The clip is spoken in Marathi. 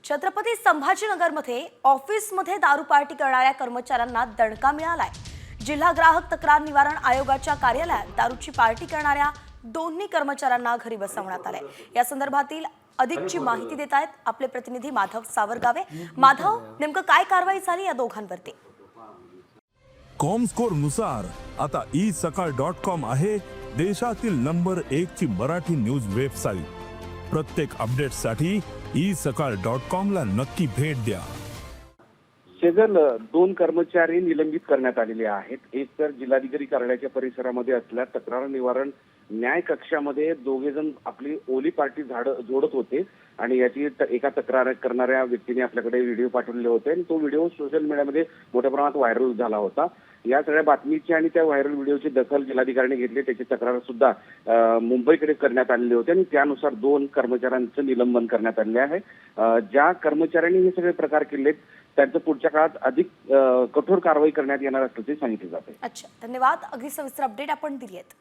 छत्रपती संभाजीनगरमध्ये ऑफिसमध्ये दारू पार्टी करणाऱ्या कर्मचाऱ्यांना दणका मिळालाय। जिल्हा ग्राहक तक्रार निवारण आयोगाच्या कार्यालयात दारूची पार्टी करणाऱ्या दोन्ही कर्मचाऱ्यांना घरी बसवण्यात आले। या संदर्भातील अधिकची माहिती देत आहेत आपले प्रतिनिधी माधव सावरगावे। माधव, नेमकं काय कारवाई झाली या दोघांवरती? कॉमस्कोर नुसार आता isakal.com आहे देशातील नंबर 1 ची मराठी न्यूज वेबसाईट। प्रत्येक अपडेटसाठी isakal.com ला नक्की भेट द्या। शेजल दोन कर्मचारी निलंबित करण्यात आलेले आहेत। एक तर जिल्हाधिकारी कार्यालयाच्या परिसरामध्ये असल्या तक्रार निवारण न्याय कक्षामध्ये दोघे जण आपली ओली पार्टी जोडत होते आणि याची एका तक्रार करणाऱ्या व्यक्तीने आपल्याकडे व्हिडिओ पाठवलेले होते आणि तो व्हिडिओ सोशल मीडियामध्ये मोठ्या प्रमाणात व्हायरल झाला होता। या सगळ्या बातमीची आणि त्या व्हायरल व्हिडिओची दखल जिल्हाधिकाऱ्यांनी घेतली। त्याची तक्रार सुद्धा मुंबईकडे करण्यात आलेली होती आणि त्यानुसार दोन कर्मचाऱ्यांचं निलंबन करण्यात आले आहे। ज्या कर्मचाऱ्यांनी हे सगळे प्रकार केले त्यांचं पुढच्या काळात अधिक कठोर कारवाई करण्यात येणार असल्याचे सांगितले जाते। अच्छा, धन्यवाद। अगदी सविस्तर अपडेट आपण दिली आहेत।